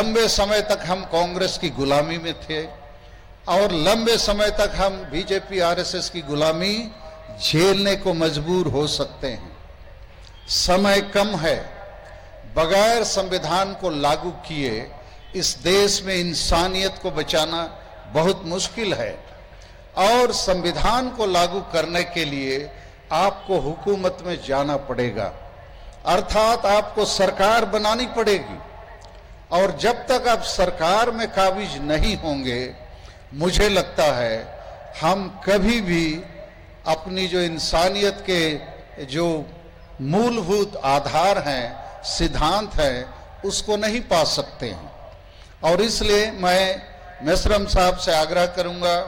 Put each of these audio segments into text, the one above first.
लंबे समय तक हम कांग्रेस की गुलामी में थे और लंबे समय तक हम बीजेपी आरएसएस की गुलामी झेलने को मजबूर हो सकते हैं। समय कम है। बगैर संविधान को लागू किए इस देश में इंसानियत को बचाना बहुत मुश्किल है और संविधान को लागू करने के लिए आपको हुकूमत में जाना पड़ेगा, अर्थात आपको सरकार बनानी पड़ेगी। और जब तक आप सरकार में काबिज नहीं होंगे, मुझे लगता है हम कभी भी अपनी जो इंसानियत के जो मूलभूत आधार हैं, सिद्धांत हैं, उसको नहीं पा सकते हैं। और इसलिए मैं मेसरम साहब से आग्रह करूंगा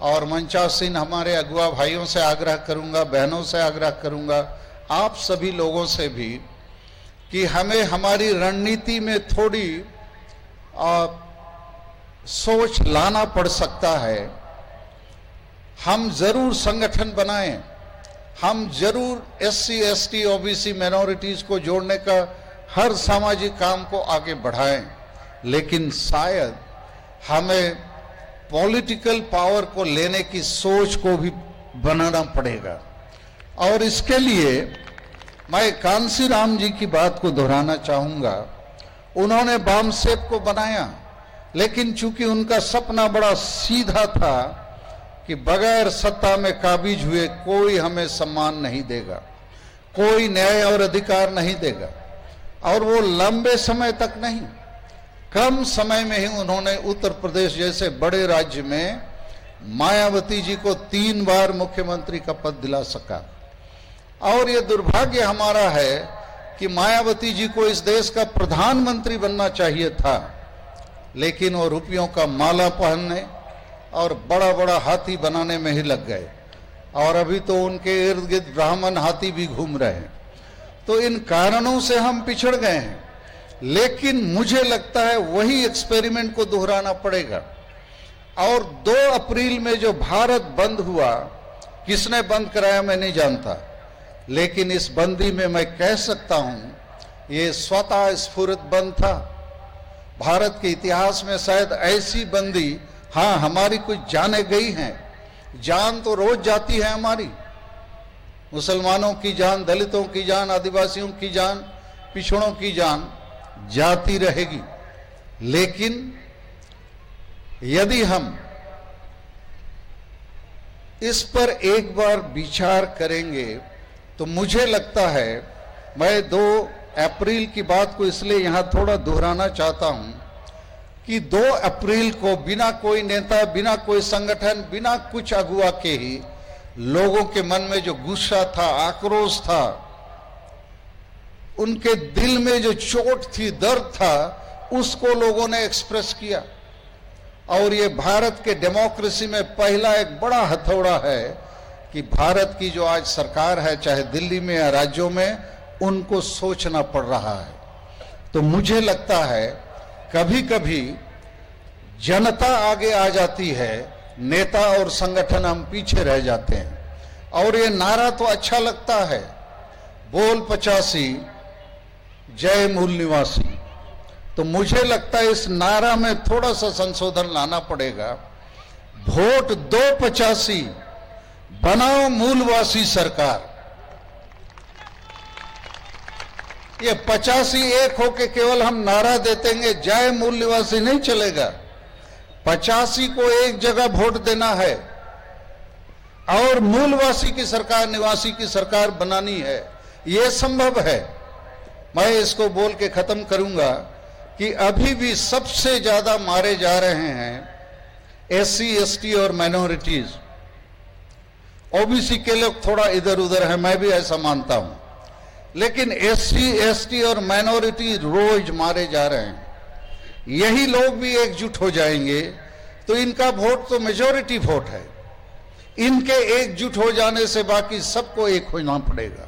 और मंचासीन हमारे अगुआ भाइयों से आग्रह करूंगा, बहनों से आग्रह करूंगा, आप सभी लोगों से भी कि हमें हमारी रणनीति में थोड़ी सोच लाना पड़ सकता है। हम जरूर संगठन बनाएं, हम जरूर एससी, एसटी, ओबीसी, माइनॉरिटीज को जोड़ने का हर सामाजिक काम को आगे बढ़ाएं, लेकिन शायद हमें पॉलिटिकल पावर को लेने की सोच को भी बनाना पड़ेगा। और इसके लिए मैं कांसी राम जी की बात को दोहराना चाहूंगा। उन्होंने बामसेप को बनाया, लेकिन चूंकि उनका सपना बड़ा सीधा था कि बगैर सत्ता में काबिज हुए कोई हमें सम्मान नहीं देगा, कोई न्याय और अधिकार नहीं देगा, और वो लंबे समय तक नहीं, कम समय में ही उन्होंने उत्तर प्रदेश जैसे बड़े राज्य में मायावती जी को 3 बार मुख्यमंत्री का पद दिला सका। और ये दुर्भाग्य हमारा है कि मायावती जी को इस देश का प्रधानमंत्री बनना चाहिए था, लेकिन वो रुपयों का माला पहनने और बड़ा बड़ा हाथी बनाने में ही लग गए, और अभी तो उनके इर्द गिर्द ब्राह्मण हाथी भी घूम रहे हैं। तो इन कारणों से हम पिछड़ गए हैं, लेकिन मुझे लगता है वही एक्सपेरिमेंट को दोहराना पड़ेगा। और 2 अप्रैल में जो भारत बंद हुआ, किसने बंद कराया मैं नहीं जानता, लेकिन इस बंदी में मैं कह सकता हूं ये स्वतः स्फुरित बंद था। भारत के इतिहास में शायद ऐसी बंदी, हाँ हमारी कुछ जाने गई हैं, जान तो रोज जाती है हमारी, मुसलमानों की जान, दलितों की जान, आदिवासियों की जान, पिछड़ों की जान जाती रहेगी। लेकिन यदि हम इस पर एक बार विचार करेंगे तो मुझे लगता है, मैं 2 अप्रैल की बात को इसलिए यहां थोड़ा दोहराना चाहता हूं कि 2 अप्रैल को बिना कोई नेता, बिना कोई संगठन, बिना कुछ अगुवा के ही लोगों के मन में जो गुस्सा था, आक्रोश था, उनके दिल में जो चोट थी, दर्द था, उसको लोगों ने एक्सप्रेस किया। और ये भारत के डेमोक्रेसी में पहला एक बड़ा हथौड़ा है कि भारत की जो आज सरकार है, चाहे दिल्ली में या राज्यों में, उनको सोचना पड़ रहा है। तो मुझे लगता है कभी कभी जनता आगे आ जाती है, नेता और संगठन हम पीछे रह जाते हैं। और ये नारा तो अच्छा लगता है, बोल 85 जय मूल निवासी, तो मुझे लगता है इस नारा में थोड़ा सा संशोधन लाना पड़ेगा। वोट दो 85, बनाओ मूलवासी सरकार। ये 85 एक होके केवल हम नारा देतेंगे, जय मूल निवासी नहीं चलेगा। 85 को एक जगह वोट देना है और मूलवासी की सरकार, निवासी की सरकार बनानी है। यह संभव है। मैं इसको बोल के खत्म करूंगा कि अभी भी सबसे ज्यादा मारे जा रहे हैं एससी, एसटी और माइनॉरिटीज। ओबीसी के लोग थोड़ा इधर उधर है, मैं भी ऐसा मानता हूं, लेकिन एससी, एसटी और माइनॉरिटी रोज मारे जा रहे हैं। यही लोग भी एकजुट हो जाएंगे तो इनका वोट तो मेजॉरिटी वोट है। इनके एकजुट हो जाने से बाकी सबको एक होना पड़ेगा।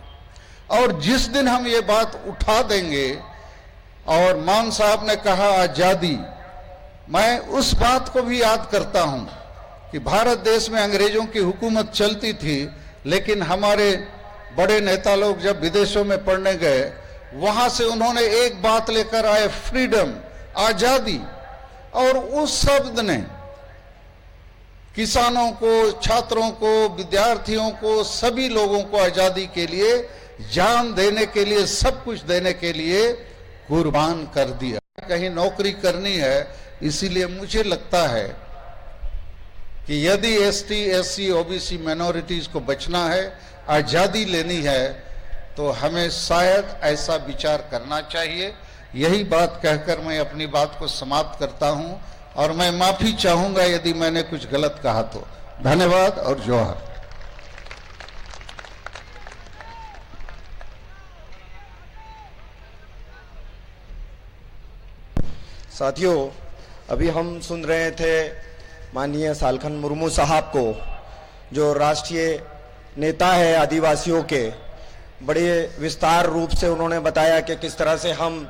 और जिस दिन हम ये बात उठा देंगे, और मान साहब ने कहा आजादी, मैं उस बात को भी याद करता हूं कि भारत देश में अंग्रेजों की हुकूमत चलती थी, लेकिन हमारे बड़े नेता लोग जब विदेशों में पढ़ने गए, वहां से उन्होंने एक बात लेकर आए, फ्रीडम, आजादी, और उस शब्द ने किसानों को, छात्रों को, विद्यार्थियों को, सभी लोगों को आजादी के लिए, जान देने के लिए, सब कुछ देने के लिए कुर्बान कर दिया। कहीं नौकरी करनी है, इसीलिए मुझे लगता है कि यदि एसटी, एससी, ओबीसी माइनॉरिटीज को बचना है, आजादी लेनी है, तो हमें शायद ऐसा विचार करना चाहिए। यही बात कहकर मैं अपनी बात को समाप्त करता हूं, और मैं माफी चाहूंगा यदि मैंने कुछ गलत कहा तो। धन्यवाद और जोहर। साथियों, अभी हम सुन रहे थे माननीय सालखन मुर्मू साहब को, जो राष्ट्रीय नेता है आदिवासियों के। बड़े विस्तार रूप से उन्होंने बताया कि किस तरह से हम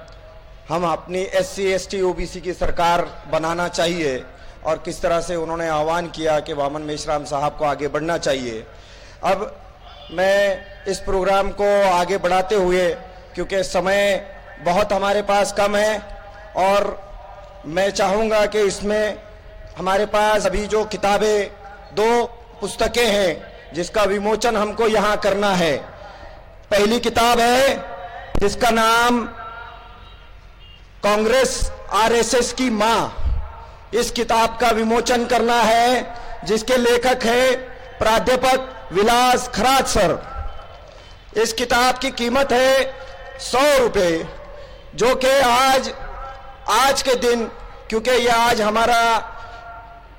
अपनी एससी, एसटी, ओबीसी की सरकार बनाना चाहिए, और किस तरह से उन्होंने आह्वान किया कि वामन मेश्राम साहब को आगे बढ़ना चाहिए। अब मैं इस प्रोग्राम को आगे बढ़ाते हुए, क्योंकि समय बहुत हमारे पास कम है, और मैं चाहूँगा कि इसमें हमारे पास अभी जो किताबें, 2 पुस्तकें हैं जिसका विमोचन हमको यहाँ करना है। पहली किताब है जिसका नाम कांग्रेस आरएसएस की मां। इस किताब का विमोचन करना है, जिसके लेखक है प्राध्यापक विलास खरात सर। इस किताब की कीमत है 100 रुपये, जो कि आज के दिन, क्योंकि यह आज हमारा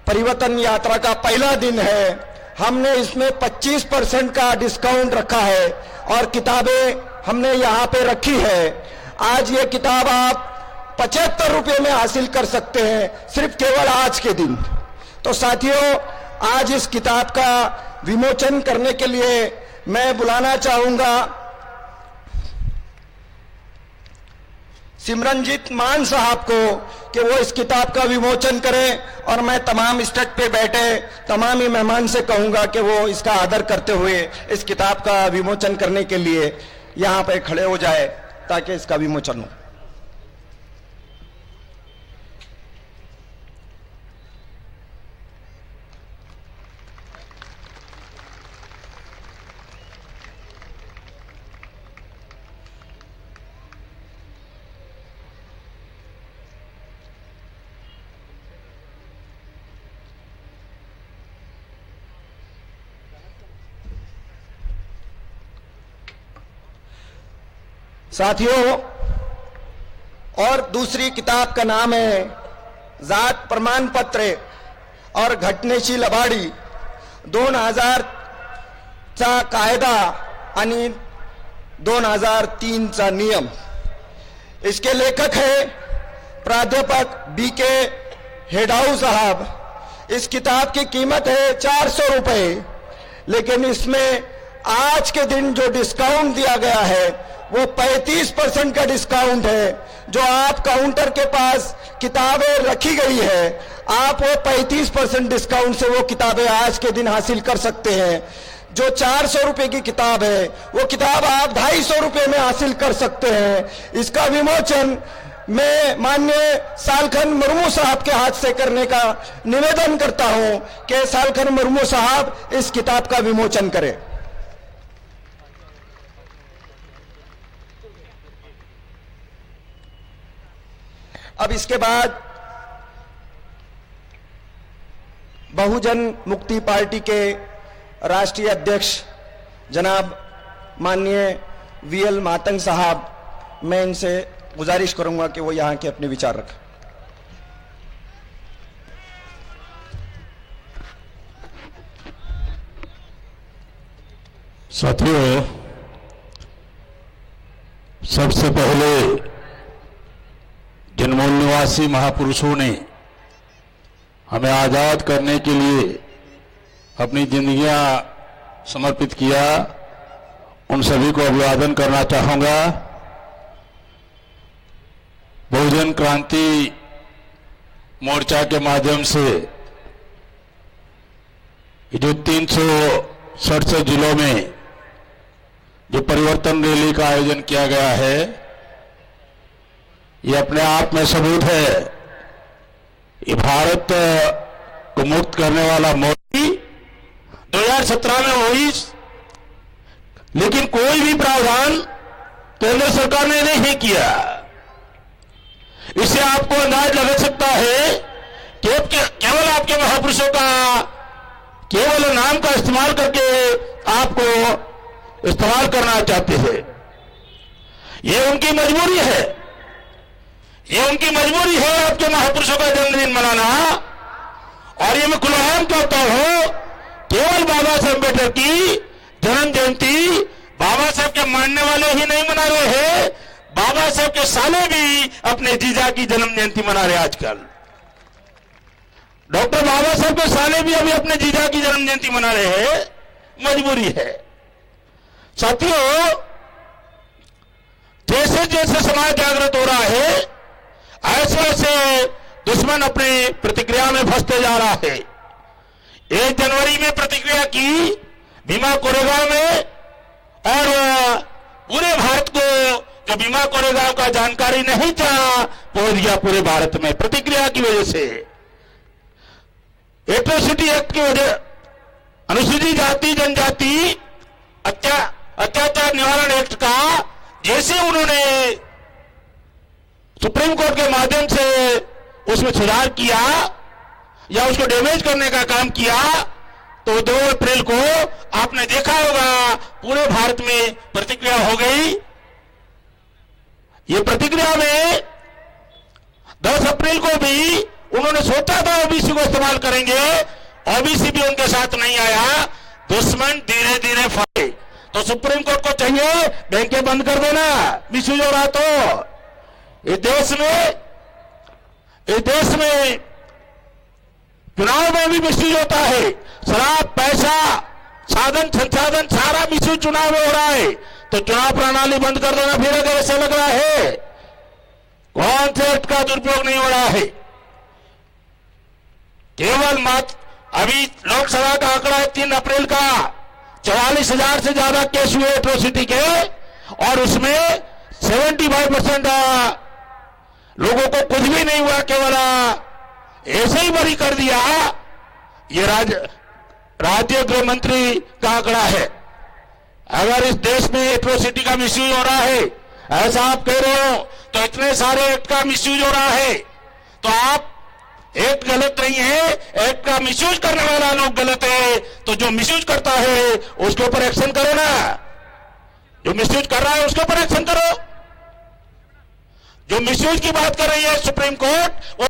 परिवर्तन यात्रा का पहला दिन है, हमने इसमें 25% का डिस्काउंट रखा है, और किताबें हमने यहाँ पे रखी है। आज ये किताब आप 75 रुपये में हासिल कर सकते हैं, सिर्फ केवल आज के दिन। तो साथियों, आज इस किताब का विमोचन करने के लिए मैं बुलाना चाहूंगा सिमरनजीत मान साहब को कि वो इस किताब का विमोचन करें, और मैं तमाम स्टेज पे बैठे तमाम ही मेहमान से कहूंगा कि वो इसका आदर करते हुए इस किताब का विमोचन करने के लिए यहाँ पे खड़े हो जाए, ताकि इसका विमोचन हो। साथियों, और दूसरी किताब का नाम है जात प्रमाण पत्र और घटनेची लबाडी 2000 चा कायदा आणि 2003 चा नियम। इसके लेखक है प्राध्यापक बीके हेडाऊ साहब। इस किताब की कीमत है 400 रुपये, लेकिन इसमें आज के दिन जो डिस्काउंट दिया गया है वो 35% का डिस्काउंट है। जो आप काउंटर के पास किताबें रखी गई है, आप वो 35% डिस्काउंट से वो किताबें आज के दिन हासिल कर सकते हैं। जो 400 रुपए की किताब है, वो किताब आप 250 रुपए में हासिल कर सकते हैं। इसका विमोचन मैं माननीय सालखन मुर्मू साहब के हाथ से करने का निवेदन करता हूं कि सालखन मुर्मू साहब इस किताब का विमोचन करें। अब इसके बाद बहुजन मुक्ति पार्टी के राष्ट्रीय अध्यक्ष जनाब माननीय वीएल मातंग साहब, मैं इनसे गुजारिश करूंगा कि वो यहां के अपने विचार रखें। साथियों, सबसे पहले जिन मूल निवासी महापुरुषों ने हमें आजाद करने के लिए अपनी जिंदगियां समर्पित किया, उन सभी को अभिवादन करना चाहूंगा। बहुजन क्रांति मोर्चा के माध्यम से जो 367 जिलों में जो परिवर्तन रैली का आयोजन किया गया है, ये अपने आप में सबूत है। ये भारत को मुक्त करने वाला मोदी 2017 में हुई, लेकिन कोई भी प्रावधान केंद्र सरकार ने नहीं किया। इससे आपको अंदाज लग सकता है कि केवल आपके महापुरुषों का केवल नाम का इस्तेमाल करके आपको इस्तेमाल करना चाहते हैं। ये उनकी मजबूरी है, ये उनकी मजबूरी है आपके महापुरुषों का जन्मदिन मनाना। और ये मैं खुलेआम कहता हूं, केवल बाबा साहब अम्बेडकर की जन्म जयंती बाबा साहब के मानने वाले ही नहीं मना रहे हैं, बाबा साहब के साले भी अपने जीजा की जन्म जयंती मना रहे। आजकल डॉक्टर बाबा साहब के साले भी अभी अपने जीजा की जन्म जयंती मना रहे हैं। मजबूरी है। साथियों, जैसे जैसे समाज जागृत हो रहा है, ऐसे ऐसे दुश्मन अपनी प्रतिक्रिया में फंसते जा रहा है। 1 जनवरी में प्रतिक्रिया की भीमा कोरेगांव में, और पूरे भारत को जो भीमा कोरेगांव का जानकारी नहीं था वो दिया पूरे भारत में प्रतिक्रिया की वजह से। एट्रोसिटी एक्ट की वजह, अनुसूचित जाति जनजाति अत्याचार निवारण एक्ट का जैसे उन्होंने सुप्रीम कोर्ट के माध्यम से उसमें सुधार किया या उसको डैमेज करने का काम किया, तो 2 अप्रैल को आपने देखा होगा पूरे भारत में प्रतिक्रिया हो गई। ये प्रतिक्रिया में 10 अप्रैल को भी उन्होंने सोचा था ओबीसी को इस्तेमाल करेंगे, ओबीसी भी उनके साथ नहीं आया। दुश्मन धीरे धीरे फटे, तो सुप्रीम कोर्ट को चाहिए बैंकें बंद कर देना, मिसयूज हो रहा तो। इस देश में चुनाव में भी मिसयूज होता है। शराब, पैसा, साधन संसाधन सारा मिसयूज चुनाव में हो रहा है, तो चुनाव प्रणाली बंद कर देना फिर अगर ऐसा लग रहा है। कौन से एक्ट का दुरुपयोग नहीं हो रहा है? केवल मात्र अभी लोकसभा का आंकड़ा है 3 अप्रैल का 44,000 से ज्यादा केस हुए एट्रोसिटी के, और उसमें 75% लोगों को कुछ भी नहीं हुआ, केवल ऐसे ही बरी कर दिया। ये राज्य गृह मंत्री का आंकड़ा है। अगर इस देश में एट्रोसिटी का मिसयूज हो रहा है, ऐसा आप कह रहे हो, तो इतने सारे एक्ट का मिसयूज हो रहा है, तो आप एक्ट गलत नहीं है, एक्ट का मिसयूज करने वाला लोग गलत है। तो जो मिसयूज करता है उसके ऊपर एक्शन करो ना, जो मिसयूज कर रहा है उसके ऊपर एक्शन करो। जो मिसयूज की बात कर रही है सुप्रीम कोर्ट,